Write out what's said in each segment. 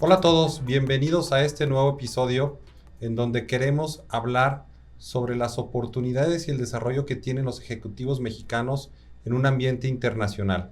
Hola a todos, bienvenidos a este nuevo episodio en donde queremos hablar sobre las oportunidades y el desarrollo que tienen los ejecutivos mexicanos en un ambiente internacional.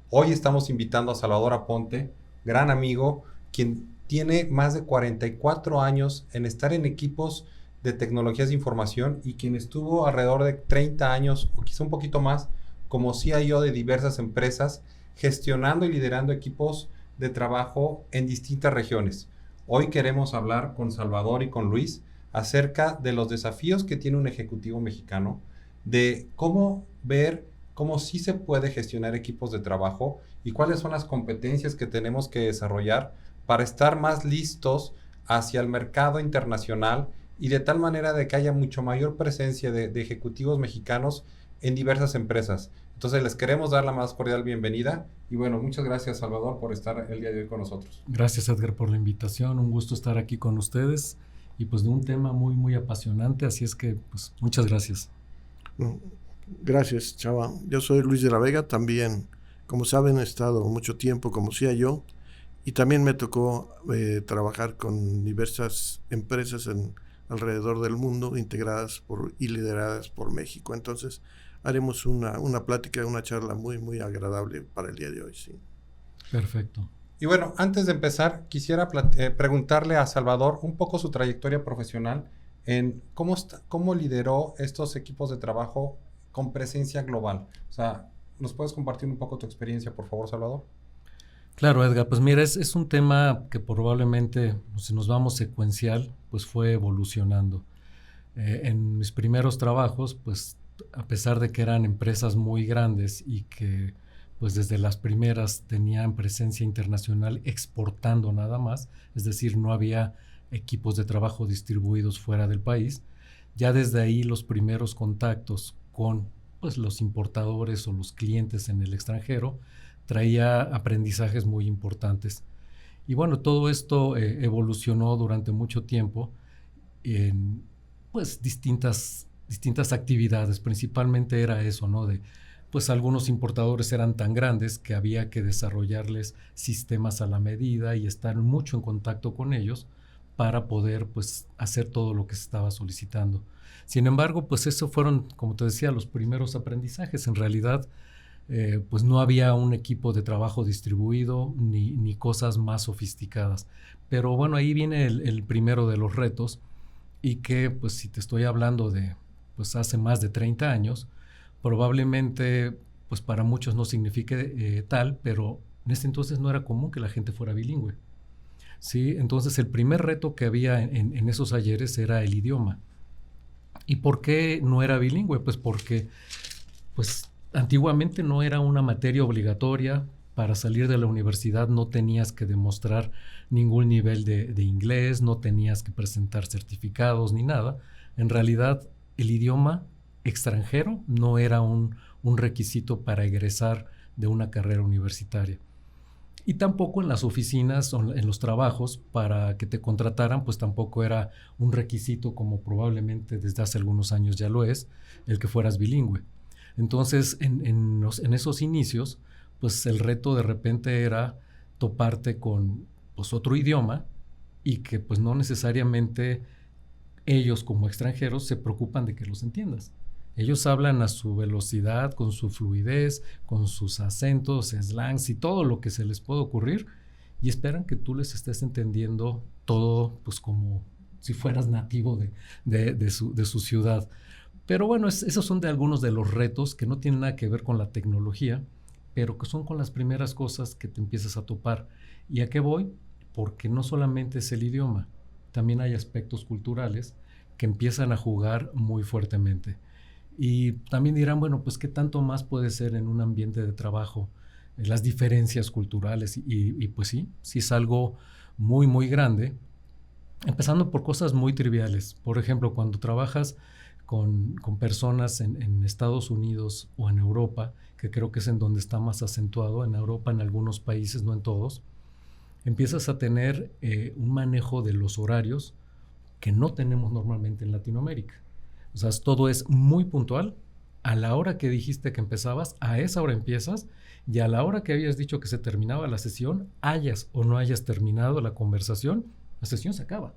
Hoy estamos invitando a Salvador Aponte, gran amigo, quien tiene más de 44 años en estar en equipos de tecnologías de información y quien estuvo alrededor de 30 años o quizá un poquito más como CIO de diversas empresas, gestionando y liderando equipos de trabajo en distintas regiones. Hoy queremos hablar con Salvador y con Luis acerca de los desafíos que tiene un ejecutivo mexicano, de cómo ver cómo sí se puede gestionar equipos de trabajo y cuáles son las competencias que tenemos que desarrollar para estar más listos hacia el mercado internacional y de tal manera de que haya mucho mayor presencia de ejecutivos mexicanos en diversas empresas. Entonces les queremos dar la más cordial bienvenida y bueno, muchas gracias Salvador por estar el día de hoy con nosotros. Gracias Edgar por la invitación, un gusto estar aquí con ustedes y pues de un tema muy apasionante, así es que pues muchas gracias. Gracias, Chava. Yo soy Luis de la Vega, también, como saben, he estado mucho tiempo como CIO y también me tocó trabajar con diversas empresas alrededor del mundo, integradas y lideradas por México. Entonces, haremos una plática, una charla muy agradable para el día de hoy, sí. Perfecto. Y bueno, antes de empezar, quisiera preguntarle a Salvador un poco su trayectoria profesional en cómo lideró estos equipos de trabajo con presencia global. O sea, ¿nos puedes compartir un poco tu experiencia, por favor, Salvador? Claro, Edgar, pues mira, es un tema que probablemente, si nos vamos secuencial, pues fue evolucionando. En mis primeros trabajos, pues a pesar de que eran empresas muy grandes y que pues desde las primeras tenían presencia internacional exportando nada más, es decir, no había equipos de trabajo distribuidos fuera del país, ya desde ahí los primeros contactos con pues, los importadores o los clientes en el extranjero traía aprendizajes muy importantes. Y bueno, todo esto evolucionó durante mucho tiempo en pues distintas actividades, principalmente era eso, ¿no? Pues algunos importadores eran tan grandes que había que desarrollarles sistemas a la medida y estar mucho en contacto con ellos para poder pues hacer todo lo que se estaba solicitando. Sin embargo, pues eso fueron, como te decía, los primeros aprendizajes. En realidad, pues no había un equipo de trabajo distribuido ni cosas más sofisticadas. Pero bueno, ahí viene el primero de los retos y que pues si te estoy hablando de pues hace más de 30 años, probablemente pues para muchos no signifique tal, pero en ese entonces no era común que la gente fuera bilingüe. ¿Sí? Entonces el primer reto que había en esos ayeres era el idioma. ¿Y por qué no era bilingüe? Pues porque pues antiguamente no era una materia obligatoria. Para salir de la universidad no tenías que demostrar ningún nivel de inglés, no tenías que presentar certificados ni nada. En realidad, el idioma extranjero no era un requisito para egresar de una carrera universitaria. Y tampoco en las oficinas o en los trabajos para que te contrataran, pues tampoco era un requisito como probablemente desde hace algunos años ya lo es, el que fueras bilingüe. Entonces, en esos inicios, pues el reto de repente era toparte con pues, otro idioma y que pues no necesariamente ellos como extranjeros se preocupan de que los entiendas. Ellos hablan a su velocidad, con su fluidez, con sus acentos, slangs y todo lo que se les puede ocurrir y esperan que tú les estés entendiendo todo pues como si fueras nativo de su ciudad. Pero bueno, esos son algunos de los retos que no tienen nada que ver con la tecnología, pero que son con las primeras cosas que te empiezas a topar. ¿Y a qué voy? Porque no solamente es el idioma, también hay aspectos culturales que empiezan a jugar muy fuertemente. Y también dirán, bueno, pues qué tanto más puede ser en un ambiente de trabajo, las diferencias culturales, y pues sí es algo muy grande, empezando por cosas muy triviales. Por ejemplo, cuando trabajas con personas en Estados Unidos o en Europa, que creo que es en donde está más acentuado, en Europa, en algunos países, no en todos, empiezas a tener un manejo de los horarios que no tenemos normalmente en Latinoamérica. O sea, todo es muy puntual. A la hora que dijiste que empezabas, a esa hora empiezas y a la hora que habías dicho que se terminaba la sesión, hayas o no hayas terminado la conversación, la sesión se acaba.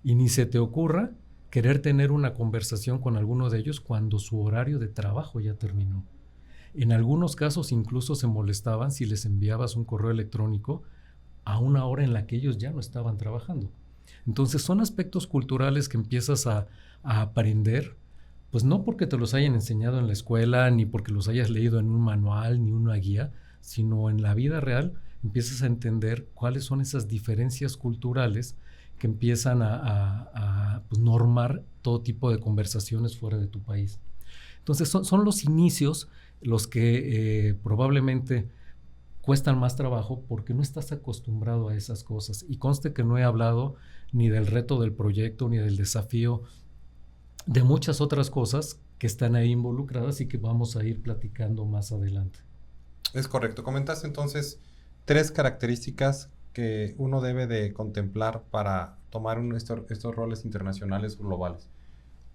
Y ni se te ocurra querer tener una conversación con alguno de ellos cuando su horario de trabajo ya terminó. En algunos casos incluso se molestaban si les enviabas un correo electrónico a una hora en la que ellos ya no estaban trabajando. Entonces son aspectos culturales que empiezas a aprender, pues no porque te los hayan enseñado en la escuela, ni porque los hayas leído en un manual, ni una guía, sino en la vida real empiezas a entender cuáles son esas diferencias culturales que empiezan a pues, normar todo tipo de conversaciones fuera de tu país. Entonces son los inicios los que probablemente cuestan más trabajo porque no estás acostumbrado a esas cosas. Y conste que no he hablado ni del reto del proyecto, ni del desafío, de muchas otras cosas que están ahí involucradas y que vamos a ir platicando más adelante. Es correcto. Comentaste entonces 3 características que uno debe de contemplar para tomar estos roles internacionales o globales.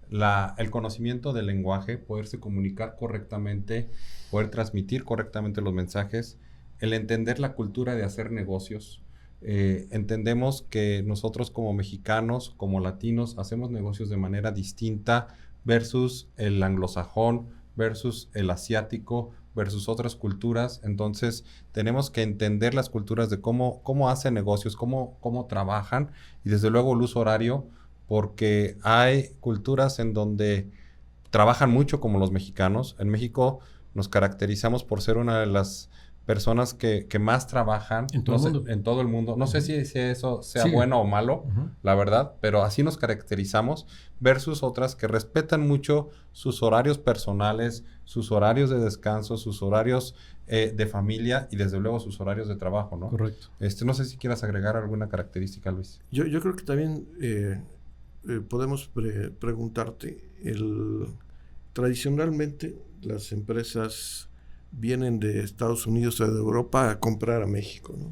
El conocimiento del lenguaje, poderse comunicar correctamente, poder transmitir correctamente los mensajes, el entender la cultura de hacer negocios. Entendemos que nosotros como mexicanos, como latinos, hacemos negocios de manera distinta versus el anglosajón, versus el asiático, versus otras culturas. Entonces tenemos que entender las culturas de cómo hacen negocios, cómo trabajan, y desde luego el uso horario, porque hay culturas en donde trabajan mucho como los mexicanos. En México nos caracterizamos por ser una de las personas que más trabajan en todo el mundo. No sé si eso sea bueno o malo, la verdad, pero así nos caracterizamos versus otras que respetan mucho sus horarios personales, sus horarios de descanso, sus horarios de familia y desde luego sus horarios de trabajo, ¿no? Correcto. No sé si quieras agregar alguna característica, Luis. Yo creo que también podemos preguntarte, tradicionalmente las empresas vienen de Estados Unidos o de Europa a comprar a México, ¿no?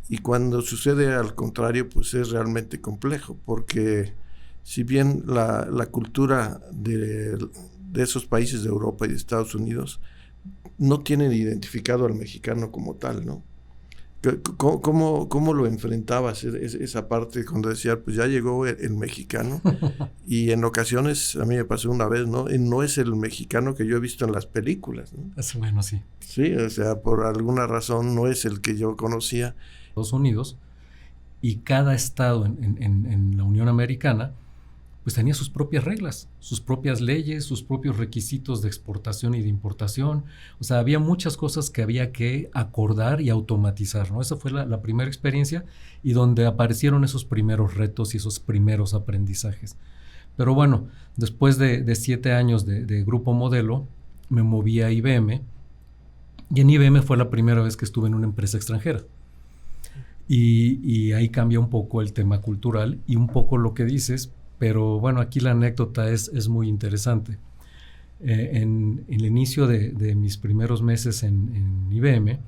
Y cuando sucede al contrario, pues es realmente complejo, porque si bien la cultura de esos países de Europa y de Estados Unidos no tienen identificado al mexicano como tal, ¿no? ¿Cómo lo enfrentabas esa parte cuando decías, pues ya llegó el mexicano? Y en ocasiones, a mí me pasó una vez, ¿no? No es el mexicano que yo he visto en las películas, ¿no? Es bueno, sí. Sí, o sea, por alguna razón no es el que yo conocía. Estados Unidos, y cada estado en la Unión Americana pues tenía sus propias reglas, sus propias leyes, sus propios requisitos de exportación y de importación. O sea, había muchas cosas que había que acordar y automatizar, ¿no? Esa fue la primera experiencia y donde aparecieron esos primeros retos y esos primeros aprendizajes. Pero bueno, después de 7 años de Grupo Modelo, me moví a IBM, y en IBM fue la primera vez que estuve en una empresa extranjera. Y ahí cambia un poco el tema cultural y un poco lo que dices, pero bueno, aquí la anécdota es muy interesante. En el inicio de mis primeros meses en IBM,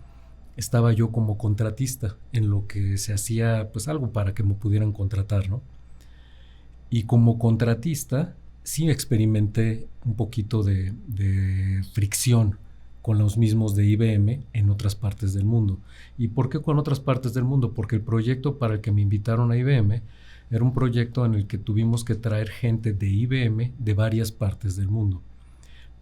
estaba yo como contratista en lo que se hacía, pues algo para que me pudieran contratar, ¿no? Y como contratista sí experimenté un poquito de fricción con los mismos de IBM en otras partes del mundo. ¿Y por qué con otras partes del mundo? Porque el proyecto para el que me invitaron a IBM era un proyecto en el que tuvimos que traer gente de IBM de varias partes del mundo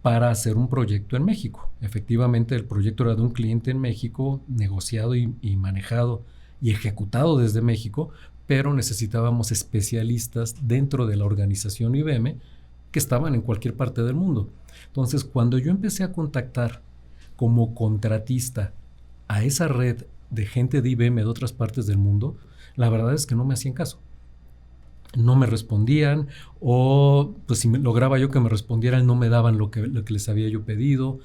para hacer un proyecto en México. Efectivamente, el proyecto era de un cliente en México, negociado y manejado y ejecutado desde México, pero necesitábamos especialistas dentro de la organización IBM que estaban en cualquier parte del mundo. Entonces, cuando yo empecé a contactar como contratista a esa red de gente de IBM de otras partes del mundo, la verdad es que no me hacían caso. No me respondían, o pues si lograba yo que me respondieran, no me daban lo que les había yo pedido.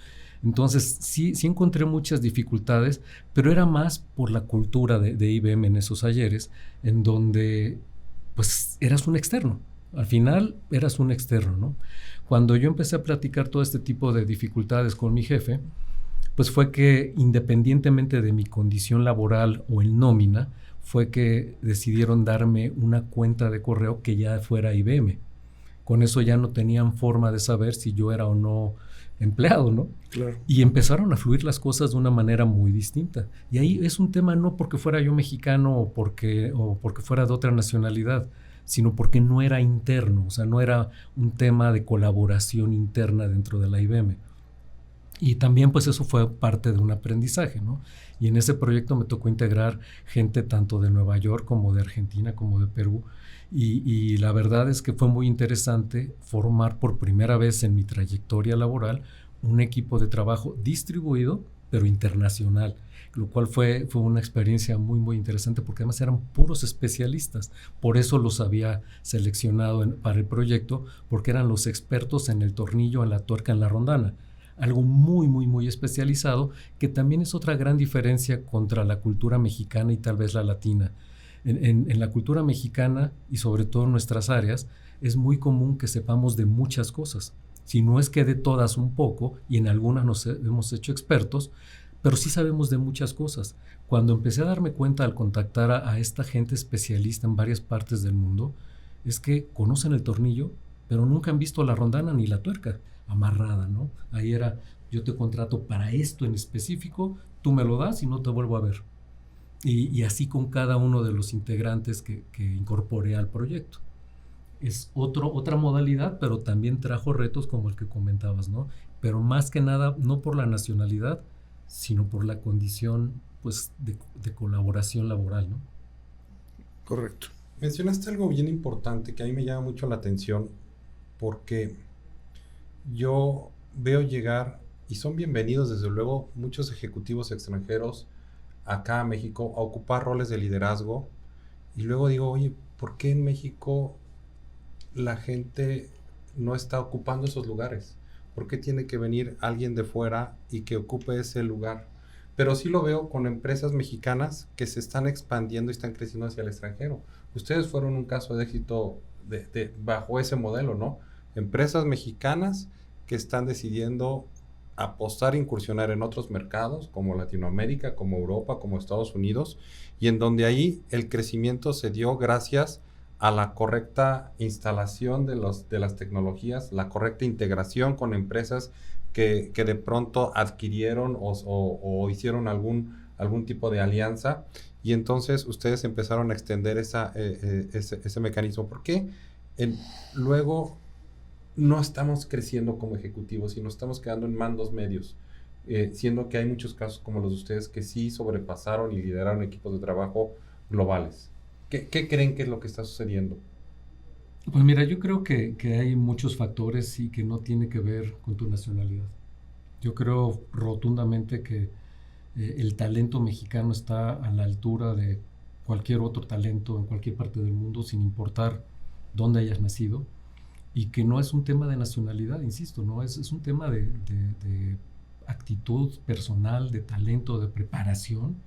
Entonces sí encontré muchas dificultades, pero era más por la cultura de IBM en esos ayeres, en donde pues eras un externo. Al final eras un externo, ¿no? Cuando yo empecé a platicar todo este tipo de dificultades con mi jefe, pues fue que independientemente de mi condición laboral o en nómina, fue que decidieron darme una cuenta de correo que ya fuera IBM. Con eso ya no tenían forma de saber si yo era o no empleado, ¿no? Claro. Y empezaron a fluir las cosas de una manera muy distinta. Y ahí es un tema no porque fuera yo mexicano o porque fuera de otra nacionalidad, sino porque no era interno, o sea, no era un tema de colaboración interna dentro de la IBM. Y también pues eso fue parte de un aprendizaje, ¿no? Y en ese proyecto me tocó integrar gente tanto de Nueva York como de Argentina, como de Perú. Y la verdad es que fue muy interesante formar por primera vez en mi trayectoria laboral un equipo de trabajo distribuido, pero internacional, lo cual fue una experiencia muy, muy interesante porque además eran puros especialistas. Por eso los había seleccionado para el proyecto, porque eran los expertos en el tornillo, en la tuerca, en la rondana. Algo muy, muy, muy especializado, que también es otra gran diferencia contra la cultura mexicana y tal vez la latina. En la cultura mexicana y sobre todo en nuestras áreas, es muy común que sepamos de muchas cosas. Si no es que de todas un poco, y en algunas nos hemos hecho expertos, pero sí sabemos de muchas cosas. Cuando empecé a darme cuenta al contactar a esta gente especialista en varias partes del mundo, es que conocen el tornillo, pero nunca han visto la rondana ni la tuerca amarrada, ¿no? Ahí era, yo te contrato para esto en específico, tú me lo das y no te vuelvo a ver. Y así con cada uno de los integrantes que incorporé al proyecto. Es otra modalidad, pero también trajo retos como el que comentabas, ¿no? Pero más que nada, no por la nacionalidad, sino por la condición, pues, de colaboración laboral, ¿no? Correcto. Mencionaste algo bien importante que a mí me llama mucho la atención, porque yo veo llegar, y son bienvenidos desde luego, muchos ejecutivos extranjeros acá a México a ocupar roles de liderazgo, y luego digo, oye, ¿por qué en México la gente no está ocupando esos lugares? ¿Por qué tiene que venir alguien de fuera y que ocupe ese lugar? Pero sí lo veo con empresas mexicanas que se están expandiendo y están creciendo hacia el extranjero. Ustedes fueron un caso de éxito bajo ese modelo, ¿no? Empresas mexicanas que están decidiendo apostar, incursionar en otros mercados como Latinoamérica, como Europa, como Estados Unidos, y en donde ahí el crecimiento se dio gracias a la correcta instalación de las tecnologías, la correcta integración con empresas que de pronto adquirieron o hicieron algún tipo de alianza, y entonces ustedes empezaron a extender ese mecanismo. ¿Por qué luego no estamos creciendo como ejecutivos, sino estamos quedando en mandos medios? Siendo que hay muchos casos como los de ustedes que sí sobrepasaron y lideraron equipos de trabajo globales. ¿Qué creen que es lo que está sucediendo? Pues mira, yo creo que hay muchos factores y que no tiene que ver con tu nacionalidad. Yo creo rotundamente que el talento mexicano está a la altura de cualquier otro talento en cualquier parte del mundo, sin importar dónde hayas nacido, y que no es un tema de nacionalidad, insisto, ¿no? Es un tema de actitud personal, de talento, de preparación,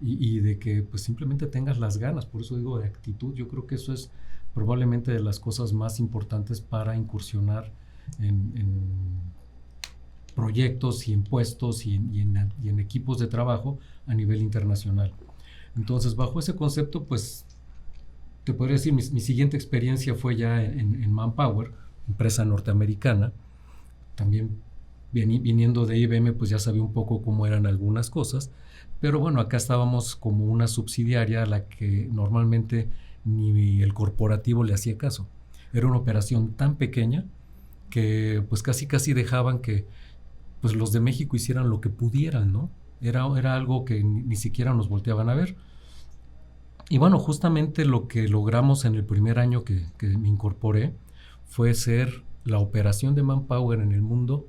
y de que pues simplemente tengas las ganas. Por eso digo de actitud. Yo creo que eso es probablemente de las cosas más importantes para incursionar en proyectos y en puestos y en equipos de trabajo a nivel internacional. Entonces, bajo ese concepto, pues te podría decir, mi siguiente experiencia fue ya en Manpower, empresa norteamericana. También viniendo de IBM, pues ya sabía un poco cómo eran algunas cosas, pero bueno, acá estábamos como una subsidiaria a la que normalmente ni el corporativo le hacía caso. Era una operación tan pequeña que pues casi dejaban que pues los de México hicieran lo que pudieran, ¿no? Era algo que ni siquiera nos volteaban a ver. Y bueno, justamente lo que logramos en el primer año que me incorporé fue ser la operación de Manpower en el mundo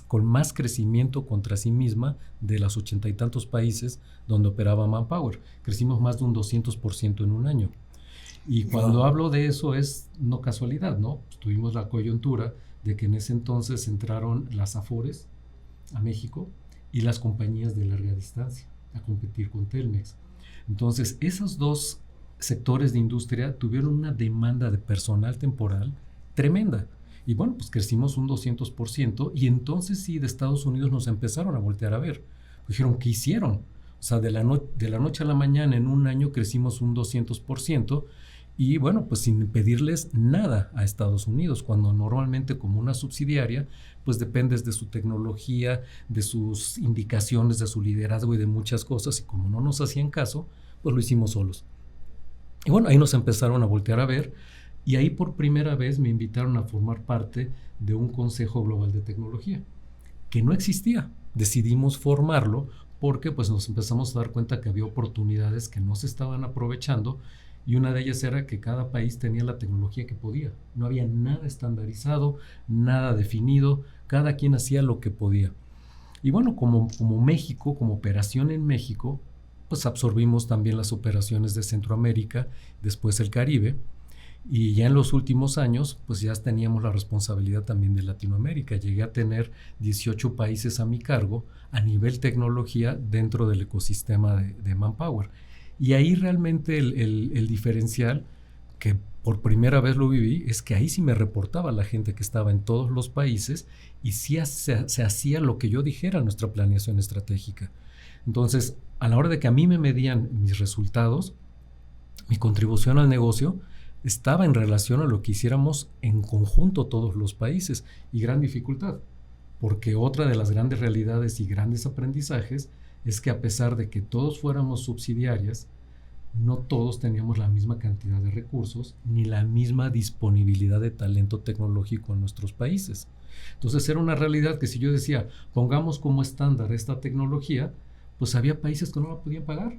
con más crecimiento contra sí misma de los 80 y tantos países donde operaba Manpower. Crecimos más de un 200% en un año. Y cuando hablo de eso es no casualidad, ¿no? Pues tuvimos la coyuntura de que en ese entonces entraron las Afores a México y las compañías de larga distancia a competir con Telmex. Entonces, esos dos sectores de industria tuvieron una demanda de personal temporal tremenda. Y bueno, pues crecimos un 200%, y entonces sí, de Estados Unidos nos empezaron a voltear a ver. Dijeron, ¿qué hicieron? O sea, de la noche a la mañana en un año crecimos un 200%, Y bueno, pues sin pedirles nada a Estados Unidos, cuando normalmente como una subsidiaria, pues dependes de su tecnología, de sus indicaciones, de su liderazgo y de muchas cosas, y como no nos hacían caso, pues lo hicimos solos. Y bueno, ahí nos empezaron a voltear a ver, y ahí por primera vez me invitaron a formar parte de un Consejo Global de Tecnología, que no existía. Decidimos formarlo porque pues nos empezamos a dar cuenta que había oportunidades que no se estaban aprovechando, y una de ellas era que cada país tenía la tecnología que podía. No había nada estandarizado, nada definido, cada quien hacía lo que podía. Y bueno, como México, como operación en México, pues absorbimos también las operaciones de Centroamérica, después el Caribe, y ya en los últimos años, pues ya teníamos la responsabilidad también de Latinoamérica. Llegué a tener 18 países a mi cargo a nivel tecnología dentro del ecosistema de Manpower. Y ahí realmente el diferencial, que por primera vez lo viví, es que ahí sí me reportaba la gente que estaba en todos los países y sí se hacía lo que yo dijera en nuestra planeación estratégica. Entonces, a la hora de que a mí me medían mis resultados, mi contribución al negocio estaba en relación a lo que hiciéramos en conjunto todos los países, y gran dificultad, porque otra de las grandes realidades y grandes aprendizajes es que a pesar de que todos fuéramos subsidiarias, no todos teníamos la misma cantidad de recursos ni la misma disponibilidad de talento tecnológico en nuestros países. Entonces era una realidad que si yo decía, pongamos como estándar esta tecnología, pues había países que no la podían pagar.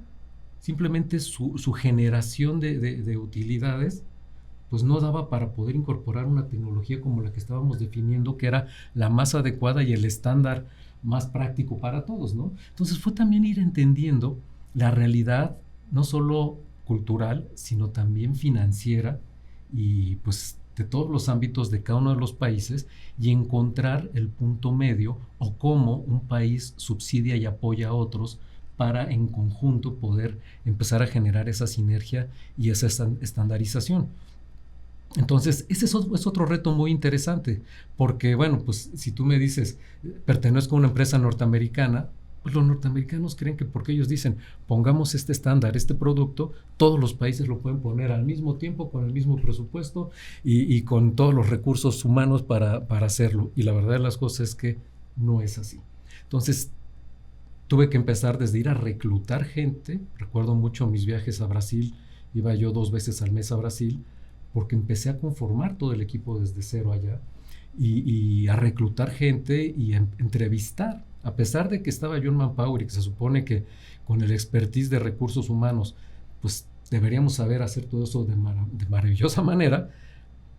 Simplemente su generación de utilidades pues no daba para poder incorporar una tecnología como la que estábamos definiendo, que era la más adecuada y el estándar más práctico para todos, ¿no? Entonces fue también ir entendiendo la realidad, no solo cultural, sino también financiera, y pues de todos los ámbitos de cada uno de los países, y encontrar el punto medio o cómo un país subsidia y apoya a otros para en conjunto poder empezar a generar esa sinergia y esa estandarización. Entonces, ese es otro reto muy interesante, porque bueno, pues si tú me dices, pertenezco a una empresa norteamericana, pues los norteamericanos creen que porque ellos dicen, pongamos este estándar, este producto, todos los países lo pueden poner al mismo tiempo, con el mismo presupuesto y con todos los recursos humanos para hacerlo. Y la verdad de las cosas es que no es así. Entonces, tuve que empezar desde ir a reclutar gente. Recuerdo mucho mis viajes a Brasil, iba yo 2 veces al mes a Brasil, porque empecé a conformar todo el equipo desde cero allá y a reclutar gente y a entrevistar. A pesar de que estaba yo en Manpower y que se supone que con el expertise de recursos humanos, pues deberíamos saber hacer todo eso de maravillosa manera,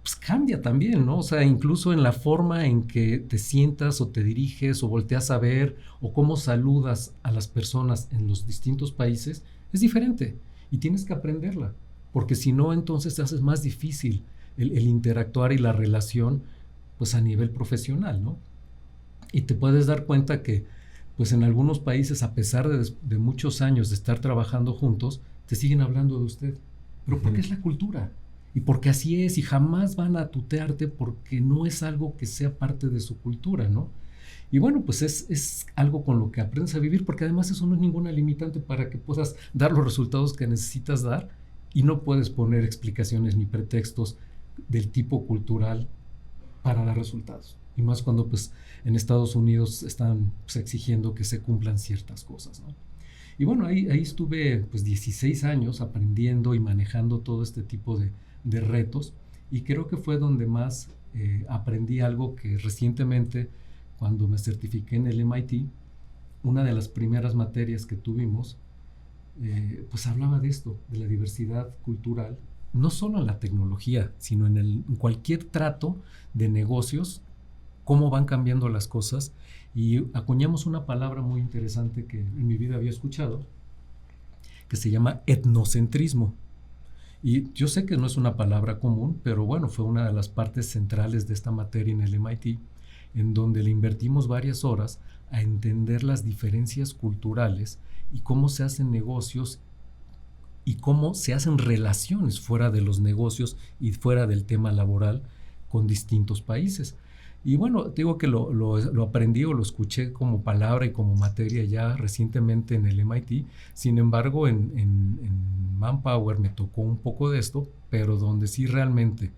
pues cambia también, ¿no? O sea, incluso en la forma en que te sientas o te diriges o volteas a ver o cómo saludas a las personas en los distintos países es diferente y tienes que aprenderla. Porque si no, entonces te haces más difícil el interactuar y la relación pues a nivel profesional, ¿no? Y te puedes dar cuenta que pues en algunos países, a pesar de muchos años de estar trabajando juntos, te siguen hablando de usted. Pero porque es la cultura y porque así es, y jamás van a tutearte porque no es algo que sea parte de su cultura, ¿no? Y bueno, pues es algo con lo que aprendes a vivir, porque además eso no es ninguna limitante para que puedas dar los resultados que necesitas dar. Y no puedes poner explicaciones ni pretextos del tipo cultural para dar resultados. Y más cuando pues en Estados Unidos están pues, exigiendo que se cumplan ciertas cosas, ¿no? Y bueno, ahí estuve pues 16 años aprendiendo y manejando todo este tipo de retos, y creo que fue donde más aprendí algo que recientemente, cuando me certifiqué en el MIT, una de las primeras materias que tuvimos pues hablaba de esto, de la diversidad cultural, no solo en la tecnología, sino en cualquier trato de negocios, cómo van cambiando las cosas. Y acuñamos una palabra muy interesante que en mi vida había escuchado, que se llama etnocentrismo. Y yo sé que no es una palabra común, pero bueno, fue una de las partes centrales de esta materia en el MIT, en donde le invertimos varias horas a entender las diferencias culturales y cómo se hacen negocios y cómo se hacen relaciones fuera de los negocios y fuera del tema laboral con distintos países. Y bueno, digo que lo aprendí o lo escuché como palabra y como materia ya recientemente en el MIT. Sin embargo, en Manpower me tocó un poco de esto, pero donde sí realmente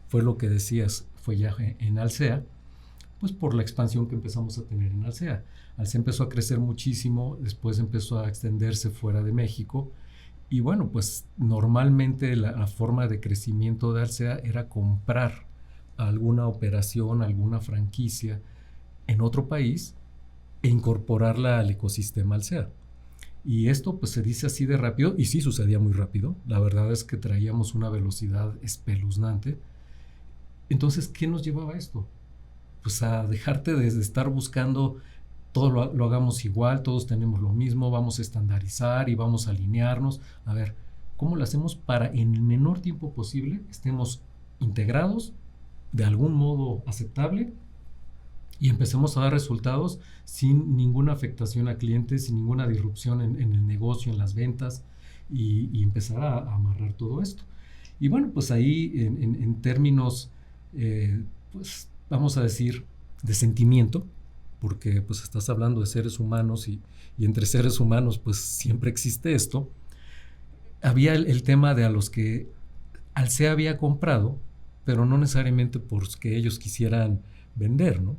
fue lo que decías, fue ya en Alsea, pues por la expansión que empezamos a tener en Alsea. Alsea empezó a crecer muchísimo, después empezó a extenderse fuera de México. Y bueno, pues normalmente la forma de crecimiento de Alsea era comprar alguna operación, alguna franquicia en otro país e incorporarla al ecosistema Alsea. Y esto pues se dice así de rápido, y sí sucedía muy rápido. La verdad es que traíamos una velocidad espeluznante. Entonces, ¿qué nos llevaba a esto? Pues a dejarte de estar buscando todo lo hagamos igual, todos tenemos lo mismo, vamos a estandarizar y vamos a alinearnos. A ver, ¿cómo lo hacemos para en el menor tiempo posible estemos integrados de algún modo aceptable y empecemos a dar resultados sin ninguna afectación a clientes, sin ninguna disrupción en el negocio, en las ventas y empezar a amarrar todo esto? Y bueno, pues ahí en términos, pues vamos a decir, de sentimiento, porque pues estás hablando de seres humanos y entre seres humanos pues siempre existe esto, había el tema de a los que Alsea había comprado, pero no necesariamente porque ellos quisieran vender, ¿no?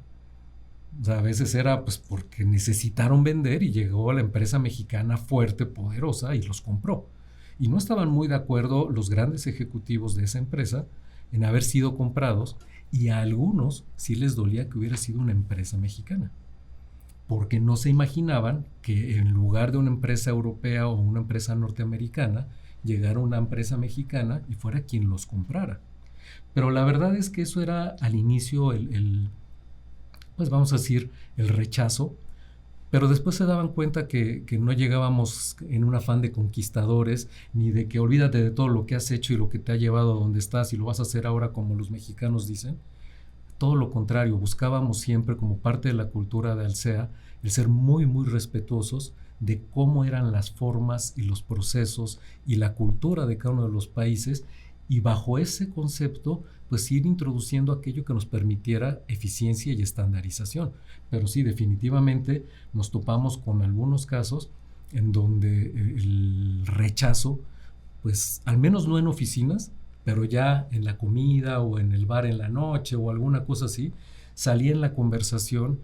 O sea, a veces era pues porque necesitaron vender y llegó la empresa mexicana fuerte, poderosa y los compró. Y no estaban muy de acuerdo los grandes ejecutivos de esa empresa en haber sido comprados, y a algunos sí les dolía que hubiera sido una empresa mexicana, porque no se imaginaban que en lugar de una empresa europea o una empresa norteamericana, llegara una empresa mexicana y fuera quien los comprara. Pero la verdad es que eso era al inicio pues vamos a decir, el rechazo, pero después se daban cuenta que no llegábamos en un afán de conquistadores, ni de que olvídate de todo lo que has hecho y lo que te ha llevado a donde estás y lo vas a hacer ahora como los mexicanos dicen. Todo lo contrario, buscábamos siempre como parte de la cultura de Alsea el ser muy, muy respetuosos de cómo eran las formas y los procesos y la cultura de cada uno de los países, y bajo ese concepto pues ir introduciendo aquello que nos permitiera eficiencia y estandarización. Pero sí, definitivamente nos topamos con algunos casos en donde el rechazo, pues al menos no en oficinas, pero ya en la comida o en el bar en la noche o alguna cosa así, salía en la conversación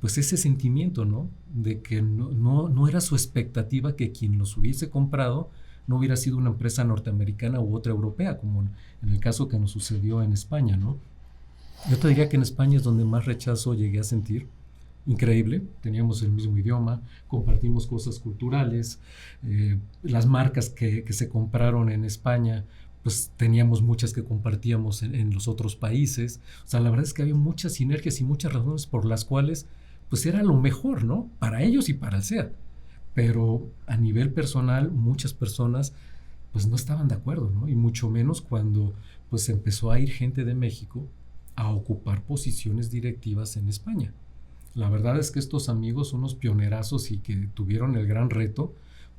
pues ese sentimiento, ¿no? De que no era su expectativa que quien los hubiese comprado no hubiera sido una empresa norteamericana u otra europea, como en el caso que nos sucedió en España, ¿no? Yo te diría que en España es donde más rechazo llegué a sentir. Increíble, teníamos el mismo idioma, compartimos cosas culturales, las marcas que se compraron en España, pues teníamos muchas que compartíamos en los otros países. O sea, la verdad es que había muchas sinergias y muchas razones por las cuales pues era lo mejor, ¿no? Para ellos y para Alsea. Pero a nivel personal muchas personas pues no estaban de acuerdo, ¿no? Y mucho menos cuando pues empezó a ir gente de México a ocupar posiciones directivas en España. La verdad es que estos amigos son unos pionerazos y que tuvieron el gran reto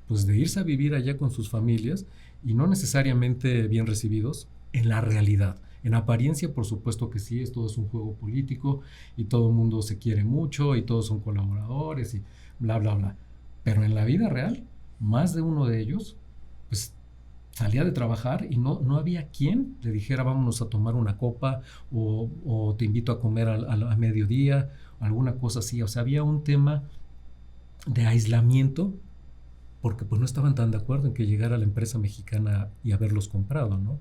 pues de irse a vivir allá con sus familias y no necesariamente bien recibidos en la realidad. En apariencia, por supuesto que sí, todo es un juego político y todo el mundo se quiere mucho y todos son colaboradores y bla, bla, bla. Pero en la vida real, más de uno de ellos, pues salía de trabajar y no había quien le dijera vámonos a tomar una copa o te invito a comer a mediodía, alguna cosa así. O sea, había un tema de aislamiento porque pues no estaban tan de acuerdo en que llegara la empresa mexicana y haberlos comprado, ¿no?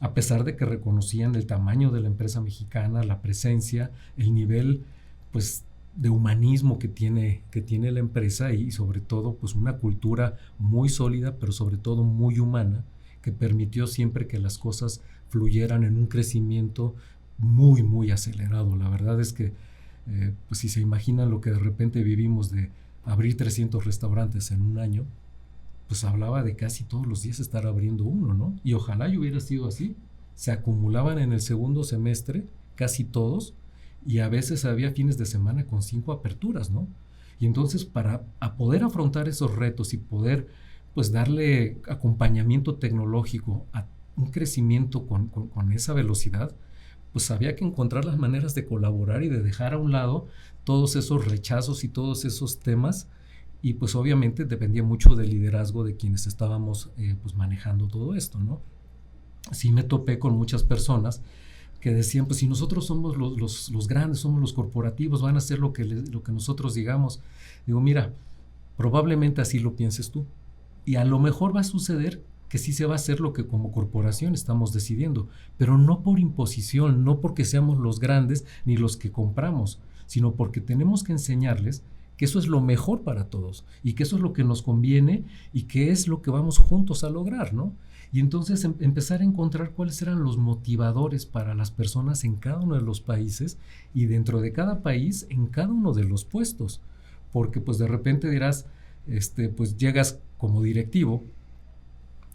A pesar de que reconocían el tamaño de la empresa mexicana, la presencia, el nivel, pues, de humanismo que tiene la empresa y sobre todo pues una cultura muy sólida, pero sobre todo muy humana, que permitió siempre que las cosas fluyeran en un crecimiento muy, muy acelerado. La verdad es que pues si se imaginan lo que de repente vivimos de abrir 300 restaurantes en un año, pues hablaba de casi todos los días estar abriendo uno, ¿no? Y ojalá y hubiera sido así. Se acumulaban en el segundo semestre casi todos, y a veces había fines de semana con 5 aperturas, ¿no? Y entonces para poder afrontar esos retos y poder pues darle acompañamiento tecnológico a un crecimiento con esa velocidad, pues había que encontrar las maneras de colaborar y de dejar a un lado todos esos rechazos y todos esos temas, y pues obviamente dependía mucho del liderazgo de quienes estábamos pues manejando todo esto, ¿no? Sí me topé con muchas personas que decían, pues si nosotros somos los grandes, somos los corporativos, van a hacer lo que nosotros digamos. Digo, mira, probablemente así lo pienses tú, y a lo mejor va a suceder que sí se va a hacer lo que como corporación estamos decidiendo, pero no por imposición, no porque seamos los grandes ni los que compramos, sino porque tenemos que enseñarles que eso es lo mejor para todos y que eso es lo que nos conviene y que es lo que vamos juntos a lograr, ¿no? Y entonces empezar a encontrar cuáles eran los motivadores para las personas en cada uno de los países y dentro de cada país en cada uno de los puestos, porque pues de repente dirás, pues llegas como directivo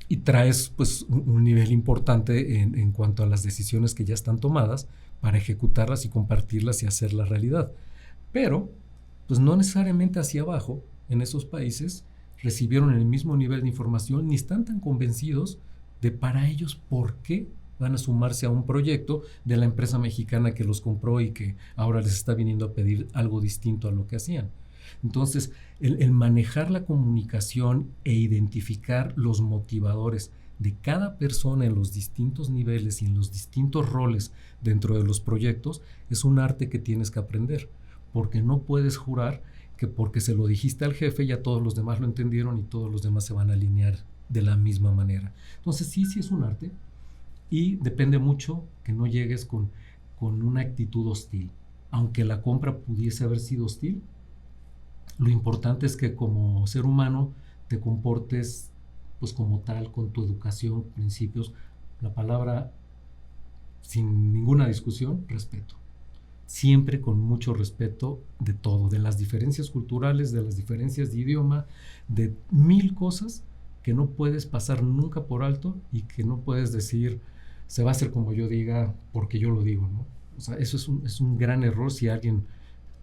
y traes pues un nivel importante en cuanto a las decisiones que ya están tomadas para ejecutarlas y compartirlas y hacerlas realidad. Pero pues no necesariamente hacia abajo en esos países recibieron el mismo nivel de información ni están tan convencidos de para ellos por qué van a sumarse a un proyecto de la empresa mexicana que los compró y que ahora les está viniendo a pedir algo distinto a lo que hacían. Entonces, el manejar la comunicación e identificar los motivadores de cada persona en los distintos niveles y en los distintos roles dentro de los proyectos es un arte que tienes que aprender, porque no puedes jurar que porque se lo dijiste al jefe ya todos los demás lo entendieron y todos los demás se van a alinear de la misma manera. Entonces sí es un arte y depende mucho que no llegues con una actitud hostil. Aunque la compra pudiese haber sido hostil, lo importante es que como ser humano te comportes pues como tal, con tu educación, principios, la palabra sin ninguna discusión, respeto. Siempre con mucho respeto de todo, de las diferencias culturales, de las diferencias de idioma, de 1000 cosas que no puedes pasar nunca por alto y que no puedes decir, se va a hacer como yo diga porque yo lo digo, ¿no? O sea, eso es un gran error si alguien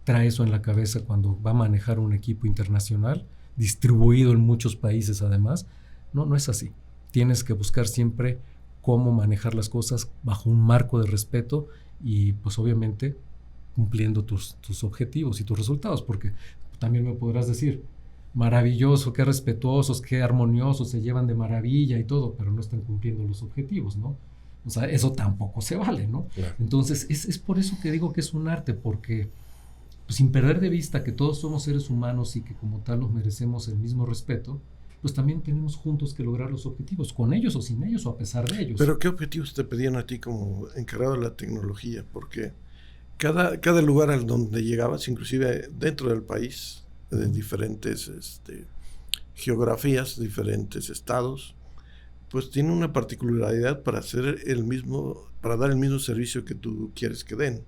trae eso en la cabeza cuando va a manejar un equipo internacional, distribuido en muchos países además. No es así. Tienes que buscar siempre cómo manejar las cosas bajo un marco de respeto y pues obviamente cumpliendo tus objetivos y tus resultados, porque también me podrás decir, maravilloso, qué respetuosos, qué armoniosos, se llevan de maravilla y todo, pero no están cumpliendo los objetivos, ¿no? O sea, eso tampoco se vale, ¿no? Claro. Entonces, es por eso que digo que es un arte, porque pues, sin perder de vista que todos somos seres humanos y que como tal nos merecemos el mismo respeto, pues también tenemos juntos que lograr los objetivos, con ellos o sin ellos o a pesar de ellos. Pero ¿qué objetivos te pedían a ti como encargado de la tecnología? Porque cada lugar al donde llegabas, inclusive dentro del país, de diferentes geografías, diferentes estados, pues tiene una particularidad para hacer para dar el mismo servicio que tú quieres que den.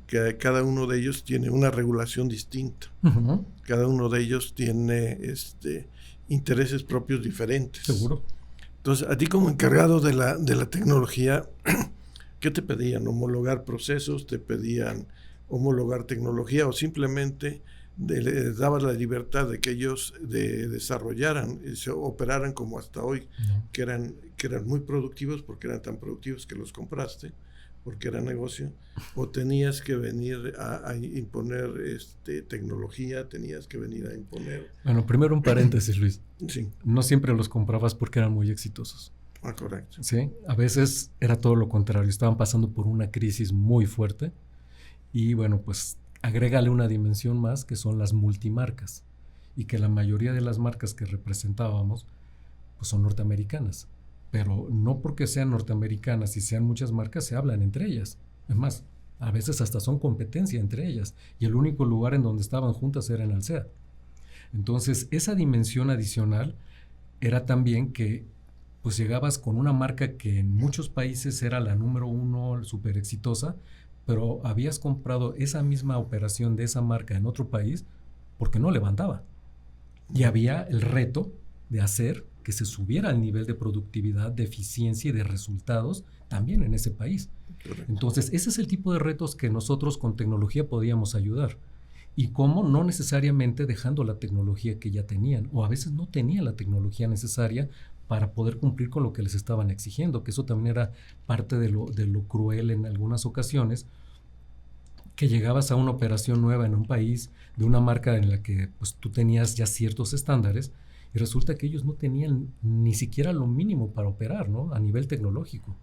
Que cada uno de ellos tiene una regulación distinta. Uh-huh. Cada uno de ellos tiene intereses propios diferentes. Seguro. Entonces, a ti como encargado de la tecnología, ¿qué te pedían? ¿Homologar procesos? ¿Te pedían homologar tecnología? ¿O simplemente les dabas la libertad de que ellos desarrollaran y se operaran como hasta hoy, uh-huh, que eran muy productivos porque eran tan productivos que los compraste? Porque era negocio, o tenías que venir a imponer tecnología, tenías que venir a imponer... Bueno, primero un paréntesis, Luis. Sí. No siempre los comprabas porque eran muy exitosos. Ah, correcto. Sí, a veces era todo lo contrario, estaban pasando por una crisis muy fuerte y bueno, pues agrégale una dimensión más que son las multimarcas y que la mayoría de las marcas que representábamos pues son norteamericanas. Pero no porque sean norteamericanas y sean muchas marcas, se hablan entre ellas. Es más, a veces hasta son competencia entre ellas. Y el único lugar en donde estaban juntas era en Alsea. Entonces, esa dimensión adicional era también que pues llegabas con una marca que en muchos países era la número 1, súper exitosa, pero habías comprado esa misma operación de esa marca en otro país porque no levantaba. Y había el reto de hacer que se subiera el nivel de productividad, de eficiencia y de resultados también en ese país. Correcto. Entonces, ese es el tipo de retos que nosotros con tecnología podíamos ayudar. Y cómo no necesariamente dejando la tecnología que ya tenían, o a veces no tenían la tecnología necesaria para poder cumplir con lo que les estaban exigiendo, que eso también era parte de lo cruel en algunas ocasiones, que llegabas a una operación nueva en un país, de una marca en la que pues, tú tenías ya ciertos estándares, y resulta que ellos no tenían ni siquiera lo mínimo para operar, ¿no? A nivel tecnológico.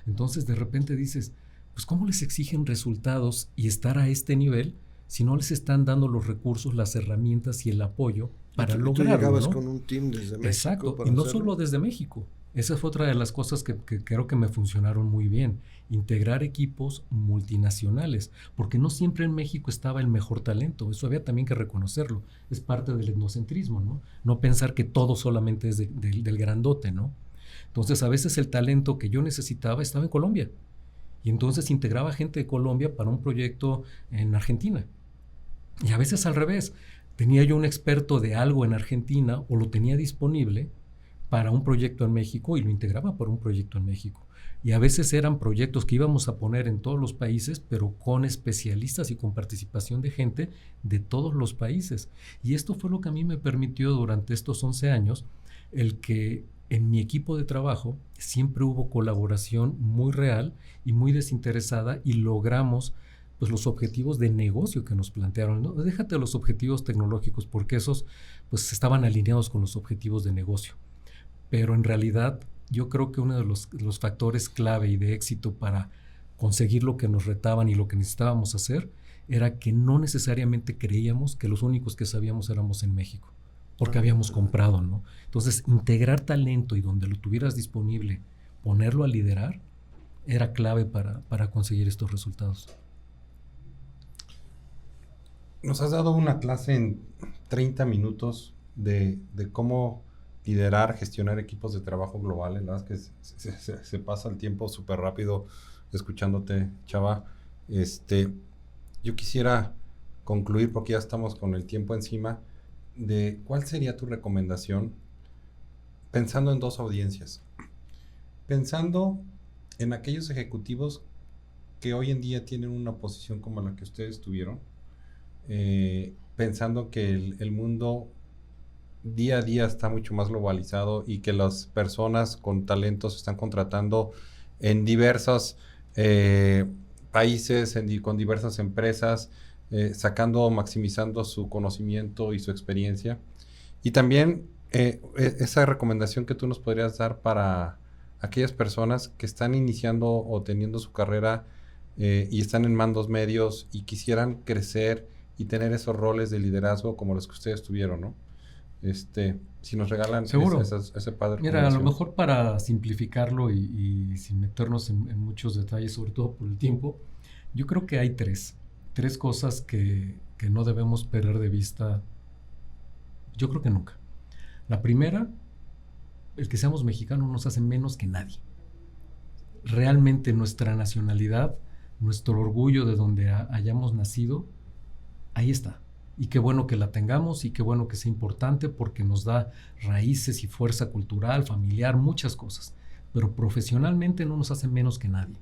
Entonces, de repente dices, pues, ¿cómo les exigen resultados y estar a este nivel si no les están dando los recursos, las herramientas y el apoyo para lograrlo? Tú llegabas, ¿no?, con un team desde México. Exacto, y no solo desde México. Esa fue otra de las cosas que creo que me funcionaron muy bien. Integrar equipos multinacionales, porque no siempre en México estaba el mejor talento. Eso había también que reconocerlo. Es parte del etnocentrismo, ¿no? No pensar que todo solamente es del grandote, ¿no? Entonces, a veces el talento que yo necesitaba estaba en Colombia. Y entonces integraba gente de Colombia para un proyecto en Argentina. Y a veces al revés. Tenía yo un experto de algo en Argentina o lo tenía disponible para un proyecto en México y lo integraba para un proyecto en México. Y a veces eran proyectos que íbamos a poner en todos los países, pero con especialistas y con participación de gente de todos los países. Y esto fue lo que a mí me permitió durante estos 11 años, el que en mi equipo de trabajo siempre hubo colaboración muy real y muy desinteresada y logramos pues, los objetivos de negocio que nos plantearon, ¿no? Déjate los objetivos tecnológicos porque esos pues, estaban alineados con los objetivos de negocio. Pero en realidad yo creo que uno de los factores clave y de éxito para conseguir lo que nos retaban y lo que necesitábamos hacer era que no necesariamente creíamos que los únicos que sabíamos éramos en México, porque habíamos comprado, ¿no? Entonces, integrar talento y donde lo tuvieras disponible, ponerlo a liderar, era clave para conseguir estos resultados. Nos has dado una clase en 30 minutos de cómo liderar, gestionar equipos de trabajo globales. La verdad es que se pasa el tiempo súper rápido escuchándote, Chava. Yo quisiera concluir, porque ya estamos con el tiempo encima, de cuál sería tu recomendación pensando en dos audiencias. Pensando en aquellos ejecutivos que hoy en día tienen una posición como la que ustedes tuvieron, pensando que el mundo día a día está mucho más globalizado y que las personas con talentos se están contratando en diversos países, con diversas empresas, maximizando su conocimiento y su experiencia. Y también esa recomendación que tú nos podrías dar para aquellas personas que están iniciando o teniendo su carrera y están en mandos medios y quisieran crecer y tener esos roles de liderazgo como los que ustedes tuvieron, ¿no? Si nos regalan ese padre. Mira, a lo mejor para simplificarlo y sin meternos en muchos detalles, sobre todo por el tiempo, yo creo que hay tres cosas que no debemos perder de vista, yo creo que nunca. La primera, el que seamos mexicanos nos hace menos que nadie. Realmente nuestra nacionalidad, nuestro orgullo de donde hayamos nacido, ahí está. Y qué bueno que la tengamos y qué bueno que sea importante porque nos da raíces y fuerza cultural, familiar, muchas cosas. Pero profesionalmente no nos hace menos que nadie.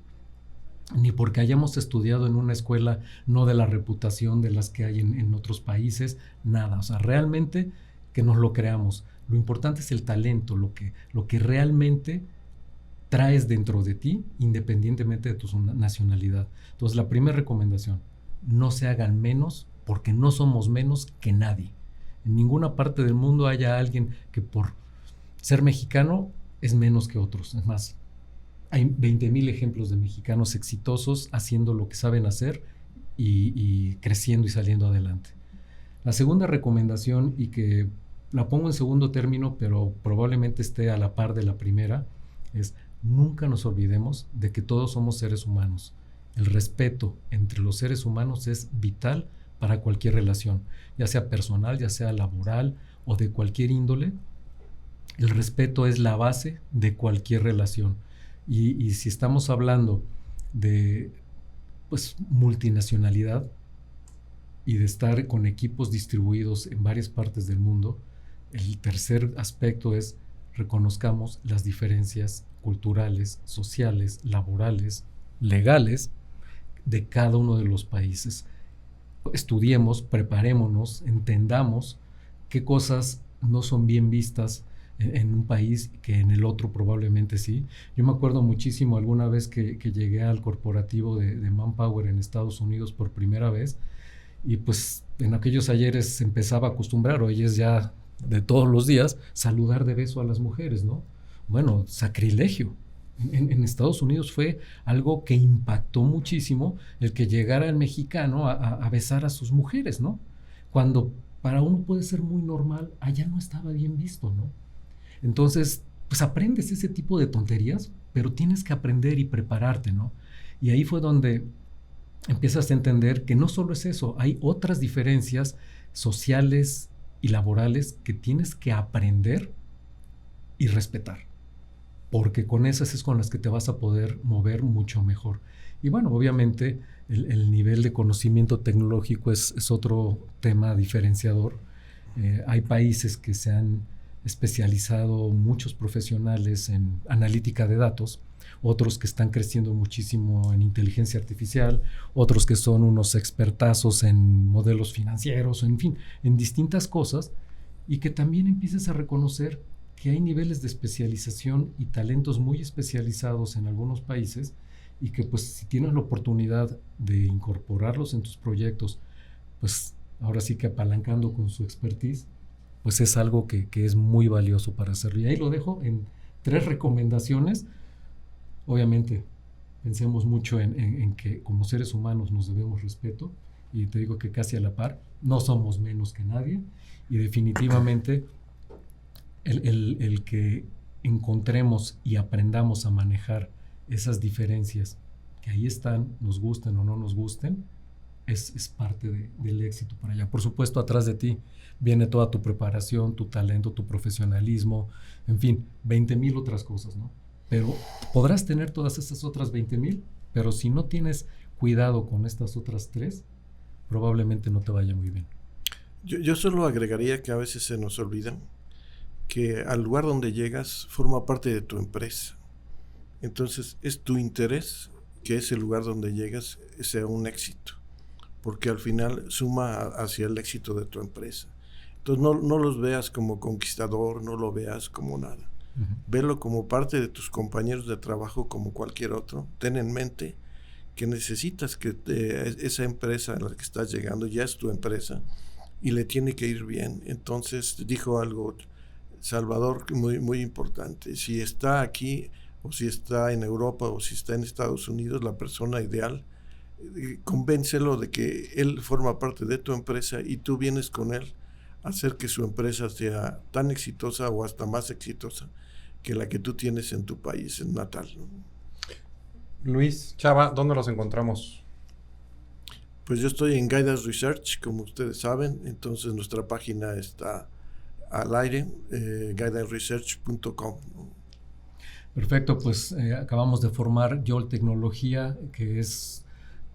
Ni porque hayamos estudiado en una escuela no de la reputación de las que hay en otros países, nada. O sea, realmente que nos lo creamos. Lo importante es el talento, lo que realmente traes dentro de ti, independientemente de tu nacionalidad. Entonces, la primera recomendación, no se hagan menos porque no somos menos que nadie. En ninguna parte del mundo haya alguien que por ser mexicano es menos que otros. Es más, hay 20,000 ejemplos de mexicanos exitosos haciendo lo que saben hacer y creciendo y saliendo adelante. La segunda recomendación, y que la pongo en segundo término, pero probablemente esté a la par de la primera, es nunca nos olvidemos de que todos somos seres humanos. El respeto entre los seres humanos es vital para cualquier relación, ya sea personal, ya sea laboral o de cualquier índole. El respeto es la base de cualquier relación. Y si estamos hablando de multinacionalidad y de estar con equipos distribuidos en varias partes del mundo, el tercer aspecto es reconozcamos las diferencias culturales, sociales, laborales, legales de cada uno de los países. Estudiemos, preparémonos, entendamos qué cosas no son bien vistas en un país que en el otro probablemente sí. Yo me acuerdo muchísimo alguna vez que llegué al corporativo de Manpower en Estados Unidos por primera vez, y pues en aquellos ayeres se empezaba a acostumbrar, hoy es ya de todos los días, saludar de beso a las mujeres, ¿no? Bueno, sacrilegio. En Estados Unidos fue algo que impactó muchísimo el que llegara el mexicano a besar a sus mujeres, ¿no? Cuando para uno puede ser muy normal, allá no estaba bien visto, ¿no? Entonces, pues aprendes ese tipo de tonterías, pero tienes que aprender y prepararte, ¿no? Y ahí fue donde empiezas a entender que no solo es eso, hay otras diferencias sociales y laborales que tienes que aprender y respetar, porque con esas es con las que te vas a poder mover mucho mejor. Y bueno, obviamente el nivel de conocimiento tecnológico es otro tema diferenciador. Hay países que se han especializado muchos profesionales en analítica de datos, otros que están creciendo muchísimo en inteligencia artificial, otros que son unos expertazos en modelos financieros, en fin, en distintas cosas, y que también empieces a reconocer que hay niveles de especialización y talentos muy especializados en algunos países, y que pues si tienes la oportunidad de incorporarlos en tus proyectos, pues ahora sí que apalancando con su expertise, pues es algo que es muy valioso para hacerlo. Y ahí lo dejo en 3 recomendaciones. Obviamente, pensemos mucho en que como seres humanos nos debemos respeto, y te digo que casi a la par, no somos menos que nadie, y definitivamente el que encontremos y aprendamos a manejar esas diferencias que ahí están, nos gusten o no nos gusten, es parte del éxito para allá. Por supuesto, atrás de ti viene toda tu preparación, tu talento, tu profesionalismo, en fin, 20,000 otras cosas, ¿no? Pero podrás tener todas esas otras 20,000, pero si no tienes cuidado con estas otras 3, probablemente no te vaya muy bien. Yo solo agregaría que a veces se nos olvida que al lugar donde llegas forma parte de tu empresa. Entonces es tu interés que ese lugar donde llegas sea un éxito, porque al final suma hacia el éxito de tu empresa. Entonces no los veas como conquistador, no lo veas como nada. Uh-huh. Velo como parte de tus compañeros de trabajo como cualquier otro. Ten en mente que necesitas que esa empresa a la que estás llegando ya es tu empresa y le tiene que ir bien. Entonces dijo algo Salvador muy, muy importante: si está aquí o si está en Europa o si está en Estados Unidos, la persona ideal, convéncelo de que él forma parte de tu empresa y tú vienes con él a hacer que su empresa sea tan exitosa o hasta más exitosa que la que tú tienes en tu país natal, ¿no? Luis, Chava, ¿dónde los encontramos? Pues yo estoy en Guidance Research, como ustedes saben, entonces nuestra página está al aire, guidanceresearch.com. Perfecto, pues acabamos de formar YOL Tecnología, que es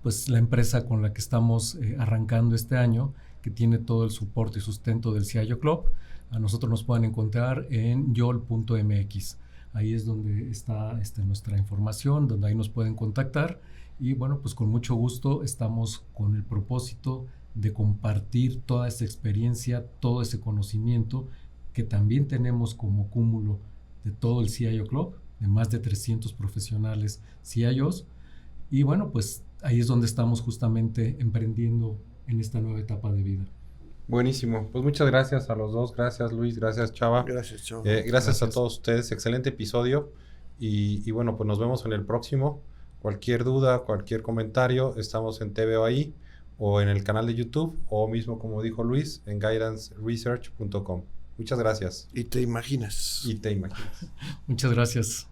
pues la empresa con la que estamos arrancando este año, que tiene todo el soporte y sustento del CIO Club. A nosotros nos pueden encontrar en yol.mx. Ahí es donde está nuestra información, donde ahí nos pueden contactar. Y bueno, pues con mucho gusto estamos con el propósito de compartir toda esa experiencia, todo ese conocimiento que también tenemos como cúmulo de todo el CIO Club, de más de 300 profesionales CIOs. Y bueno, pues ahí es donde estamos justamente emprendiendo en esta nueva etapa de vida. Buenísimo. Pues muchas gracias a los dos. Gracias, Luis. Gracias, Chava. Gracias, Chava. Gracias a todos ustedes. Excelente episodio. Y bueno, pues nos vemos en el próximo. Cualquier duda, cualquier comentario, estamos en TVO ahí, o en el canal de YouTube, o mismo, como dijo Luis, en guidanceresearch.com. Muchas gracias. Y te imaginas. Y te imaginas. Muchas gracias.